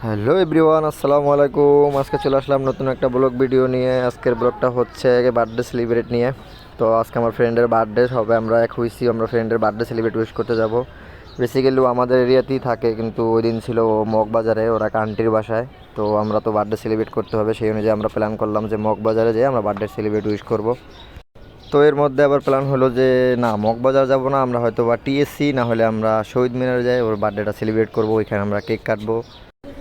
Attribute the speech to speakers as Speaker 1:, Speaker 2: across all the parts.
Speaker 1: Hello everyone, আসসালামু আলাইকুম। আজকে চলে আসলাম নতুন একটা ব্লগ ভিডিও নিয়ে। আজকের ব্লগটা হচ্ছে বার্থডে সেলিব্রেট নিয়ে। তো আজকে আমার ফ্রেন্ডের বার্থডে হবে, আমরা এক হইছি, আমরা ফ্রেন্ডের বার্থডে সেলিব্রেট উইশ করতে যাব। বেসিক্যালি আমাদের এরিয়াতেই থাকে, কিন্তু ওই দিন ছিল মগবাজারে, ওরা এক আন্টির বাসায়। তো আমরা তো বার্থডে সেলিব্রেট করতে হবে, সেই অনুযায়ী আমরা প্ল্যান করলাম যে মগবাজারে যেয়ে আমরা বার্থডে সেলিব্রেট উইশ করব। তো এর মধ্যে আবার প্ল্যান হলো যে না, মগবাজার যাব না, আমরা হয়তো বা টিএসসি না হলে আমরা শহীদ মিনারে যাই, ওর বার্থডেটা সেলিব্রেট করবো, ওইখানে আমরা কেক কাটবো।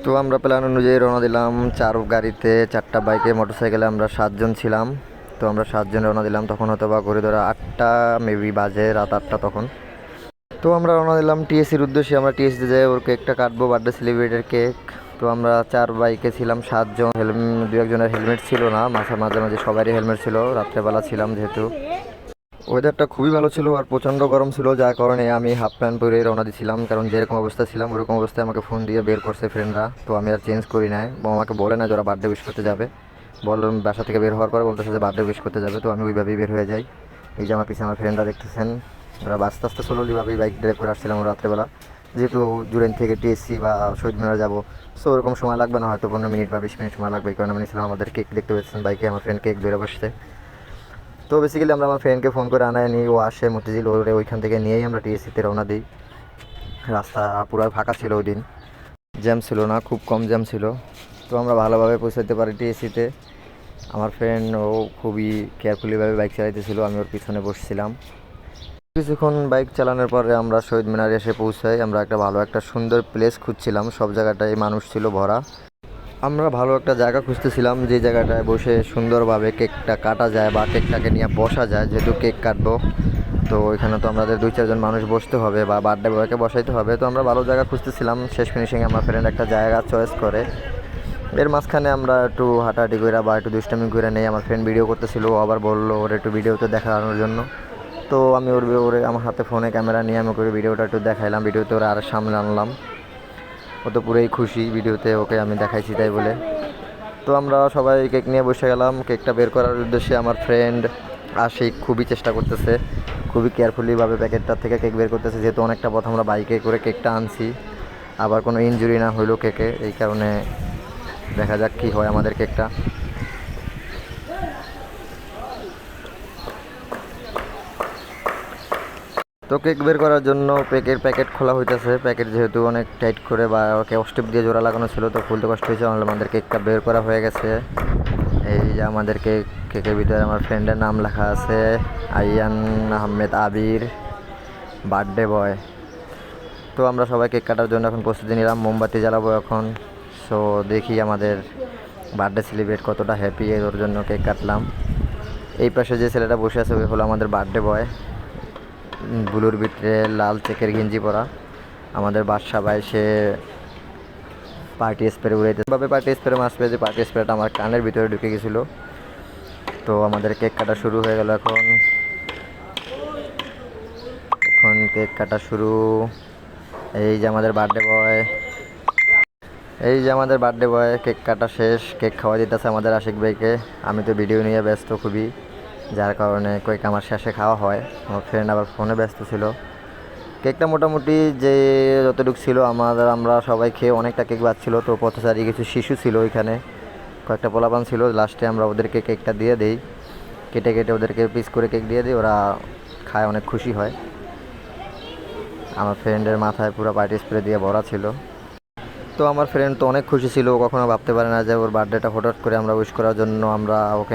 Speaker 1: তো আমরা প্ল্যান অনুযায়ী রওনা দিলাম, 4 গাড়িতে 4টা বাইকে মোটরসাইকেলে আমরা 7 জন ছিলাম। তো আমরা 7 জন রওনা দিলাম, তখন হয়তো বা ঘড়ি ধরে 8টা মেবি বাজে, রাত 8টা তখন। তো আমরা রওনা দিলাম টিএসসির উদ্দেশ্যে, আমরা টিএসসিতে যাই, ওর কেকটা কাটবো, বার্থডে সেলিব্রেটের কেক। তো আমরা 4 বাইকে ছিলাম 7 জন, 2 একজনের হেলমেট ছিল না, মাঝে মাঝে সবারই হেলমেট ছিল, রাত্রেবেলা ছিলাম যেহেতু। ওয়েদারটা খুবই ভালো ছিল আর প্রচণ্ড গরম ছিল, যার কারণে আমি হাফ প্যান্ট পরে রওনা দিয়েছিলাম, কারণ যেরকম অবস্থা ছিলাম ওরকম অবস্থায় আমাকে ফোন দিয়ে বের করছে ফ্রেন্ডরা। তো আমি আর চেঞ্জ করি নাই, আমাকে বলে না যারা বার্থডে উইশ করতে যাবে, বললাম বাসা থেকে বের হওয়ার পরে বলতেছে যে বার্থডে উইশ করতে যাবে। তো আমি ওইভাবেই বের হয়ে যাই। এই যে আমার পিছনে আমার ফ্রেন্ডরা দেখতেছেন, ওরা আস্তে আস্তে স্লোলিভাবেই বাইক ড্রাইভ করে আসছিলাম রাত্রেবেলা, যেহেতু জুরেন থেকে টিএসসি বা শহীদ মিনার যাবো। সো ওরকম সময় লাগবে না, হয়তো 15 মিনিট বা 20 মিনিট সময় লাগবে, এই কারণে আমি নিয়েছিলাম। আমাদের কেক দেখতে পেয়েছেন বাইকে, আমার ফ্রেন্ড কেক ধরে বসছে। তো বেসিক্যালি আমরা আমার ফ্রেন্ডকে ফোন করে আনায় নিই, ও আসে মতিঝিল, ওরে ওইখান থেকে নিয়েই আমরা টিএসসিতে রওনা দিই। রাস্তা পুরো ফাঁকা ছিল ওই দিন, জ্যাম ছিল না, খুব কম জ্যাম ছিল। তো আমরা ভালোভাবে পৌঁছাতে পারি টিএসসিতে। আমার ফ্রেন্ড ও খুবই কেয়ারফুলিভাবে বাইক চালাইতেছিল, আমি ওর পিছনে বসছিলাম। কিছুক্ষণ বাইক চালানোর পরে আমরা শহীদ মিনারে এসে পৌঁছাই। আমরা একটা ভালো একটা সুন্দর প্লেস খুঁজছিলাম, সব জায়গাটায় মানুষ ছিল ভরা। আমরা ভালো একটা জায়গা খুঁজতেছিলাম, যে জায়গাটায় বসে সুন্দরভাবে কেকটা কাটা যায় বা কেকটাকে নিয়ে বসা যায়, যেহেতু কেক কাটবো। তো ওইখানে তো আমাদের 2-4 জন মানুষ বসতে হবে বা বার্থডে বয়কে বসাইতে হবে। তো আমরা ভালো জায়গা খুঁজতেছিলাম, শেষ ফিনিশিংয়ে আমার ফ্রেন্ড একটা জায়গা চয়েস করে। এর মাঝখানে আমরা একটু হাঁটাহাঁটি করে বা একটু দুষ্টামি করে নেই। আমার ফ্রেন্ড ভিডিও করতেছিল, ও আবার বললো ওর একটু ভিডিওতে দেখানোর জন্য। তো আমি ওরে আমার হাতে ফোনে ক্যামেরা নিয়ে আমি ওকে ভিডিওটা একটু দেখাইলাম, ভিডিওতে ওরা আর সামনে আনলাম। ও তো পুরোই খুশি ভিডিওতে ওকে আমি দেখাইছি তাই বলে। তো আমরা সবাই কেক নিয়ে বসে গেলাম কেকটা বের করার উদ্দেশ্যে। আমার ফ্রেন্ড আশিক খুবই চেষ্টা করতেছে, খুবই কেয়ারফুলিভাবে প্যাকেটটা থেকে কেক বের করতেছে, যেহেতু অনেকটা পথ আমরা বাইকে করে কেকটা আনছি, আবার কোনো ইনজুরি না হইলো কেকে, এই কারণে দেখা যাক কী হয় আমাদের কেকটা। তো কেক বের করার জন্য প্যাকেট খোলা হইতেছে। প্যাকেট যেহেতু অনেক টাইট করে বা ওকে অস্টেপ দিয়ে জোড়া লাগানো ছিল, তো খুলতে কষ্ট হয়েছে, আমাদের কেকটা বের করা হয়ে গেছে। এই যে আমাদের কেকের ভিতরে আমার ফ্রেন্ডের নাম লেখা আছে, আইয়ান আহমেদ আবির, বার্থডে বয়। তো আমরা সবাই কেক কাটার জন্য এখন প্রস্তুতি নিলাম, মোমবাতি জ্বালাবো এখন। সো দেখি আমাদের বার্থডে সেলিব্রেট কতটা হ্যাপি, ওর জন্য কেক কাটলাম। এই পাশে যে ছেলেটা বসে আছে ওই হলো আমাদের বার্থডে বয়, ব্লুর ভিতরে লাল চেকের গেঞ্জি পরা আমাদের বাদশা ভাই। সে পার্টি স্প্রে উড়াইতে ভাবে, পার্টি স্প্রে মাস্ট পেয়েছে, পার্টি স্প্রেটা আমার কানের ভিতরে ঢুকে গেছিলো। তো আমাদের কেক কাটা শুরু হয়ে গেল, এখন কেক কাটা শুরু। এই যে আমাদের বার্থডে বয়, কেক কাটা শেষ, কেক খাওয়া দিতেছে আমাদের আশিক ভাইকে। আমি তো ভিডিও নিয়ে ব্যস্ত খুবই, যার কারণে কেক আমার শেষে খাওয়া হয়, আমার ফ্রেন্ড আবার ফোনে ব্যস্ত ছিল। কেকটা মোটামুটি যে যতটুকু ছিল আমরা সবাই খেয়ে অনেকটা কেক বাঁচছিল। তো পথচারী কিছু শিশু ছিল ওইখানে, কয়েকটা পোলাপান ছিল, লাস্টে আমরা ওদেরকে কেকটা দিয়ে দিই, কেটে ওদেরকে পিস করে কেক দিয়ে দিই, ওরা খায়, অনেক খুশি হয়। আমার ফ্রেন্ডের মাথায় পুরো পার্টি স্প্রে দিয়ে ভরা ছিল। তো আমার ফ্রেন্ড তো অনেক খুশি ছিল, ও কখনো ভাবতে পারে না যে ওর বার্থডেটা হঠাৎ করে আমরা উইশ করার জন্য আমরা ওকে